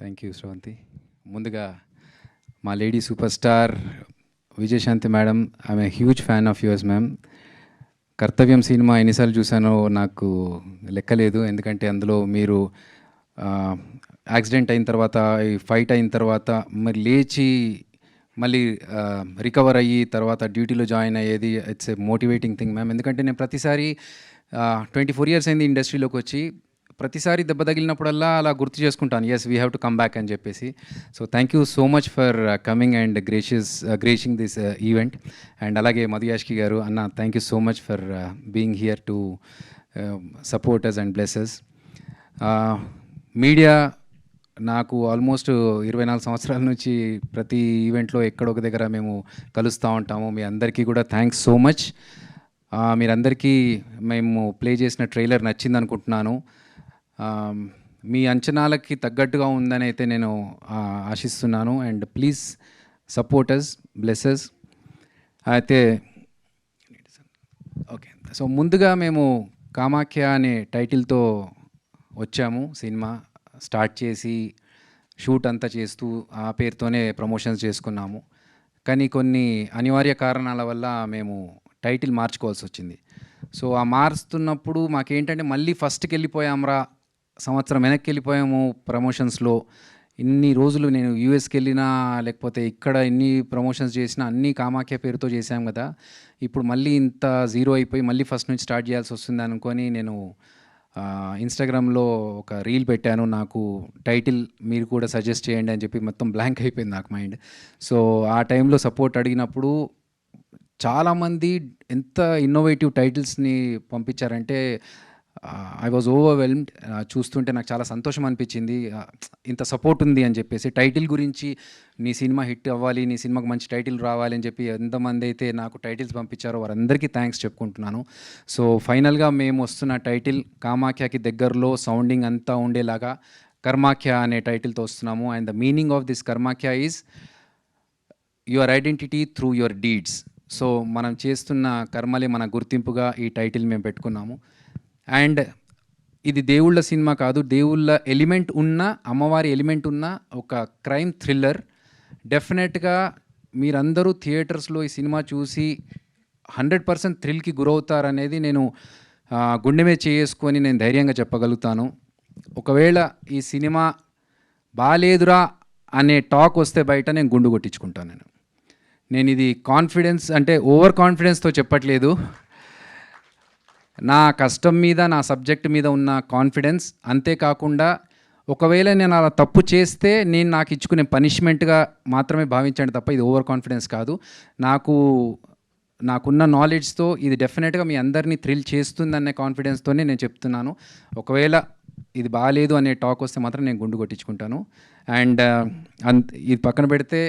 Thank you Sravanthi. ముందుగా మా lady super star Vijayashanti madam, I'm a huge fan of yours ma'am. కర్తవ్యం cinema ఎన్నిసార్లు చూసానో నాకు లెక్కలేదు. ఎందుకంటే అందులో మీరు యాక్సిడెంట్ అయిన తర్వాత, ఈ ఫైట్ అయిన తర్వాత మరి లేచి మళ్ళీ రికవర్ అయ్యి తర్వాత డ్యూటీలో జాయిన్ అయ్యేది, it's a motivating thing ma'am. ఎందుకంటే నేను ప్రతిసారి 24 ఇయర్స్ అయింది ఇండస్ట్రీలోకి వచ్చి, ప్రతిసారి దెబ్బ తగిలినప్పుడల్లా అలా గుర్తు చేసుకుంటాను, yes we have to come back అని చెప్పేసి. So thank you so much for coming and gracing this event. And అలాగే మధు యాష్కి గారు, అన్న thank you so much for being here to support us and bless us. Media నాకు almost 24 సంవత్సరాల నుంచి ప్రతి ఈవెంట్లో ఎక్కడో ఒక దగ్గర మేము కలుస్తూ ఉంటాము. మీ అందరికీ కూడా థ్యాంక్స్ సో మచ్. మీరందరికీ మేము ప్లే చేసిన ట్రైలర్ నచ్చింది అనుకుంటున్నాను. మీ అంచనాలకి తగ్గట్టుగా ఉందని అయితే నేను ఆశిస్తున్నాను. And please support us, bless us. అయితే ఓకే, సో ముందుగా మేము కామాఖ్య అనే టైటిల్తో వచ్చాము. సినిమా స్టార్ట్ చేసి షూట్ అంతా చేస్తూ ఆ పేరుతోనే ప్రమోషన్స్ చేసుకున్నాము. కానీ కొన్ని అనివార్య కారణాల వల్ల మేము టైటిల్ మార్చుకోవాల్సి వచ్చింది. సో ఆ మారుస్తున్నప్పుడు మాకేంటంటే మళ్ళీ ఫస్ట్కి వెళ్ళిపోయాంరా, సంవత్సరం వెనక్కి వెళ్ళిపోయాము ప్రమోషన్స్లో. ఇన్ని రోజులు నేను యూఎస్కి వెళ్ళినా లేకపోతే ఇక్కడ ఎన్ని ప్రమోషన్స్ చేసినా అన్నీ కామాఖ్య పేరుతో చేశాం కదా, ఇప్పుడు మళ్ళీ ఇంత జీరో అయిపోయి మళ్ళీ ఫస్ట్ నుంచి స్టార్ట్ చేయాల్సి వస్తుంది అనుకొని నేను ఇన్స్టాగ్రామ్లో ఒక రీల్ పెట్టాను. నాకు టైటిల్ మీరు కూడా సజెస్ట్ చేయండి అని చెప్పి మొత్తం బ్లాంక్ అయిపోయింది నాకు మైండ్. సో ఆ టైంలో సపోర్ట్ అడిగినప్పుడు చాలామంది ఎంత ఇన్నోవేటివ్ టైటిల్స్ని పంపించారంటే ఐ వాజ్ ఓవర్వెల్మ్డ్. చూస్తుంటే నాకు చాలా సంతోషం అనిపించింది, ఇంత సపోర్ట్ ఉంది అని చెప్పేసి. టైటిల్ గురించి నీ సినిమా హిట్ అవ్వాలి, నీ సినిమాకి మంచి టైటిల్ రావాలి అని చెప్పి ఎంతమంది అయితే నాకు టైటిల్స్ పంపించారో వారందరికీ థ్యాంక్స్ చెప్పుకుంటున్నాను. సో ఫైనల్గా మేము వస్తున్న టైటిల్ కామాఖ్యకి దగ్గరలో సౌండింగ్ అంతా ఉండేలాగా కర్మాఖ్య అనే టైటిల్తో వస్తున్నాము. And the meaning of this Karmakhya is your identity through your deeds. So మనం చేస్తున్న కర్మలే మన గుర్తింపుగా ఈ టైటిల్ మేము పెట్టుకున్నాము. అండ్ ఇది దేవుళ్ళ సినిమా కాదు, దేవుళ్ళ ఎలిమెంట్ ఉన్న, అమ్మవారి ఎలిమెంట్ ఉన్న ఒక క్రైమ్ థ్రిల్లర్. డెఫినెట్గా మీరందరూ థియేటర్స్లో ఈ సినిమా చూసి 100% థ్రిల్కి గురవుతారనేది నేను గుండె మీద చేసుకొని నేను ధైర్యంగా చెప్పగలుగుతాను. ఒకవేళ ఈ సినిమా బాలేదురా అనే టాక్ వస్తే బయట నేను గుండు కొట్టించుకుంటాను. నేను ఇది కాన్ఫిడెన్స్ అంటే ఓవర్ కాన్ఫిడెన్స్తో చెప్పట్లేదు, నా కష్టం మీద, నా సబ్జెక్ట్ మీద ఉన్న కాన్ఫిడెన్స్. అంతేకాకుండా ఒకవేళ నేను అలా తప్పు చేస్తే నేను నాకు ఇచ్చుకునే పనిష్మెంట్గా మాత్రమే భావించండి తప్ప ఇది ఓవర్ కాన్ఫిడెన్స్ కాదు. నాకున్న నాలెడ్జ్తో ఇది డెఫినెట్గా మీ అందరినీ థ్రిల్ చేస్తుందనే కాన్ఫిడెన్స్తోనే నేను చెప్తున్నాను. ఒకవేళ ఇది బాగాలేదు అనే టాక్ వస్తే మాత్రం నేను గుండు కొట్టించుకుంటాను. అండ్ ఇది పక్కన పెడితే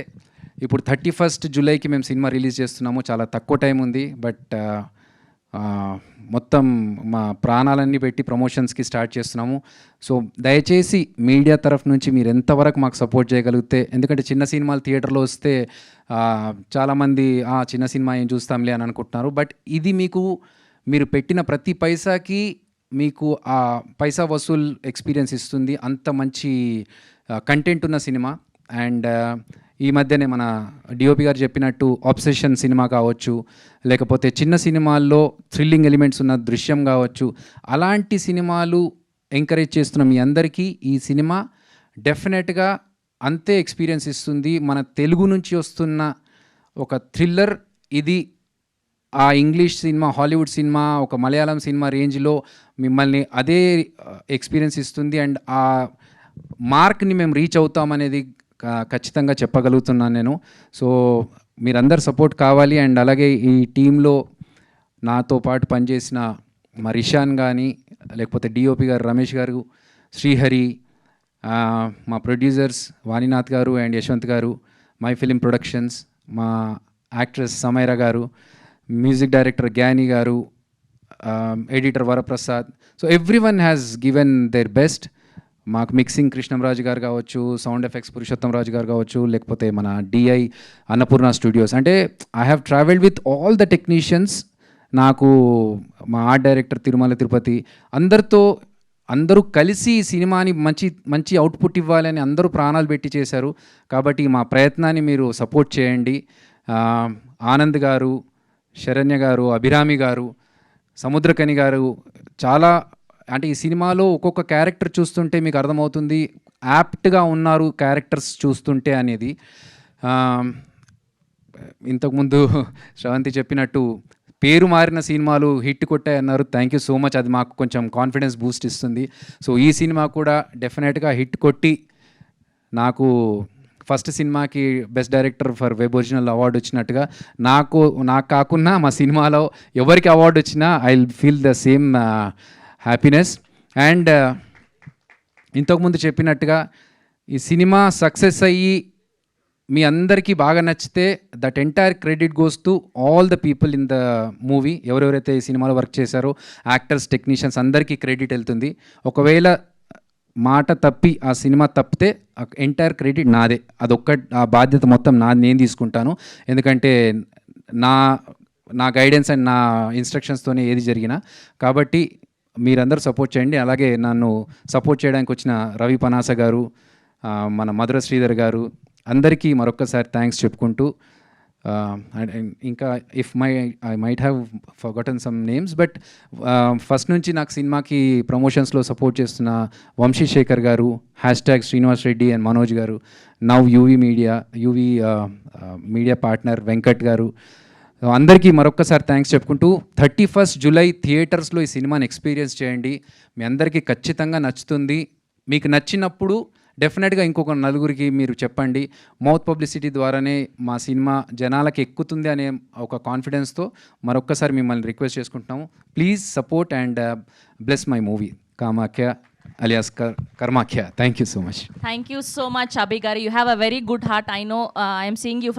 ఇప్పుడు 31 జూలైకి మేము సినిమా రిలీజ్ చేస్తున్నాము. చాలా తక్కువ టైం ఉంది, బట్ మొత్తం మా ప్రాణాలన్నీ పెట్టి ప్రమోషన్స్కి స్టార్ట్ చేస్తున్నాము. సో దయచేసి మీడియా తరఫు నుంచి మీరు ఎంతవరకు మాకు సపోర్ట్ చేయగలిగితే, ఎందుకంటే చిన్న సినిమాలు థియేటర్లో వస్తే చాలామంది చిన్న సినిమా ఏం చూస్తాంలే అని అనుకుంటున్నారు. బట్ ఇది మీరు పెట్టిన ప్రతి పైసాకి మీకు ఆ పైసా వసూల్ ఎక్స్పీరియన్స్ ఇస్తుంది. అంత మంచి కంటెంట్ ఉన్న సినిమా. అండ్ ఈ మధ్యనే మన డిఓపి గారు చెప్పినట్టు ఆబ్సెషన్ సినిమా కావచ్చు, లేకపోతే చిన్న సినిమాల్లో థ్రిల్లింగ్ ఎలిమెంట్స్ ఉన్న దృశ్యం కావచ్చు, అలాంటి సినిమాలు ఎంకరేజ్ చేస్తున్న మీ అందరికీ ఈ సినిమా డెఫినెట్గా అంతే ఎక్స్పీరియన్స్ ఇస్తుంది. మన తెలుగు నుంచి వస్తున్న ఒక థ్రిల్లర్ ఇది ఆ ఇంగ్లీష్ సినిమా, హాలీవుడ్ సినిమా, ఒక మలయాళం సినిమా రేంజ్లో మిమ్మల్ని అదే ఎక్స్పీరియన్స్ ఇస్తుంది. అండ్ ఆ మార్క్ని మేము రీచ్ అవుతామనేది ఖచ్చితంగా చెప్పగలుగుతున్నాను నేను. సో మీరందరు సపోర్ట్ కావాలి. అండ్ అలాగే ఈ టీంలో నాతో పాటు పనిచేసిన మా రిషాన్ కానీ, లేకపోతే డిఓపి గారు రమేష్ గారు, శ్రీహరి, మా ప్రొడ్యూసర్స్ వాణినాథ్ గారు అండ్ యశ్వంత్ గారు, మై ఫిలిం ప్రొడక్షన్స్, మా యాక్ట్రెస్ సమైరా గారు, మ్యూజిక్ డైరెక్టర్ గ్యానీ గారు, editor Varaprasad. So everyone has given their best. మాకు మిక్సింగ్ కృష్ణంరాజు గారు కావచ్చు, సౌండ్ ఎఫెక్ట్స్ పురుషోత్తం రాజు గారు కావచ్చు, లేకపోతే మన డిఐ అన్నపూర్ణ స్టూడియోస్. అంటే I have travelled with all the technicians. నాకు మా ఆర్ట్ డైరెక్టర్ తిరుమల తిరుపతి అందరితో అందరూ కలిసి ఈ సినిమాని మంచి మంచి అవుట్పుట్ ఇవ్వాలని అందరూ ప్రాణాలు పెట్టి చేశారు. కాబట్టి మా ప్రయత్నాన్ని మీరు సపోర్ట్ చేయండి. ఆనంద్ గారు, శరణ్య గారు, అభిరామి గారు, సముద్రకని గారు చాలా అంటే ఈ సినిమాలో ఒక్కొక్క క్యారెక్టర్ చూస్తుంటే మీకు అర్థమవుతుంది యాప్ట్గా ఉన్నారు క్యారెక్టర్స్ చూస్తుంటే అనేది. ఇంతకుముందు శ్రవంతి చెప్పినట్టు పేరు మారిన సినిమాలు హిట్ కొట్టాయన్నారు. Thank you so much. అది మాకు కొంచెం కాన్ఫిడెన్స్ బూస్ట్ ఇస్తుంది. సో ఈ సినిమా కూడా డెఫినెట్గా హిట్ కొట్టి నాకు ఫస్ట్ సినిమాకి best director for web original award వచ్చినట్టుగా నాకు కాకుండా మా సినిమాలో ఎవరికి అవార్డు వచ్చినా I will feel the same happiness. And ఇంతకుముందు చెప్పినట్టుగా ఈ సినిమా సక్సెస్ అయ్యి మీ అందరికీ బాగా నచ్చితే that entire credit goes to all the people in the movie. ఎవరెవరైతే ఈ సినిమాలో వర్క్ చేశారో యాక్టర్స్, టెక్నీషియన్స్ అందరికీ క్రెడిట్ వెళ్తుంది. ఒకవేళ మాట తప్పి ఆ సినిమా తప్పితే ఎంటైర్ క్రెడిట్ నాదే. ఆ బాధ్యత మొత్తం నేను తీసుకుంటాను. ఎందుకంటే నా గైడెన్స్ అండ్ నా ఇన్స్ట్రక్షన్స్తోనే ఏది జరిగినా. కాబట్టి మీరందరూ సపోర్ట్ చేయండి. అలాగే నన్ను సపోర్ట్ చేయడానికి వచ్చిన రవి పనాస గారు, మన మధుర శ్రీధర్ గారు అందరికీ మరొక్కసారి థ్యాంక్స్ చెప్పుకుంటూ ఇంకా I might have forgotten some names, but first నుంచి నాకు సినిమాకి ప్రమోషన్స్లో సపోర్ట్ చేస్తున్న వంశీశేఖర్ గారు, హ్యాష్ట్యాగ్ శ్రీనివాస్ రెడ్డి అండ్ మనోజ్ గారు, now UV media partner Venkat గారు, అందరికీ మరొక్కసారి థ్యాంక్స్ చెప్పుకుంటూ 31st జూలై థియేటర్స్లో ఈ సినిమాని ఎక్స్పీరియన్స్ చేయండి. మీ అందరికీ ఖచ్చితంగా నచ్చుతుంది. మీకు నచ్చినప్పుడు డెఫినెట్గా ఇంకొక నలుగురికి మీరు చెప్పండి. మౌత్ పబ్లిసిటీ ద్వారానే మా సినిమా జనాలకి ఎక్కుతుంది అనే ఒక కాన్ఫిడెన్స్తో మరొక్కసారి మిమ్మల్ని రిక్వెస్ట్ చేసుకుంటున్నాము. Please support and bless my movie Kamakhya alias Karmakhya. Thank you so much. Thank you so much, Abhi Garu. You have a very good heart. I know I am seeing you from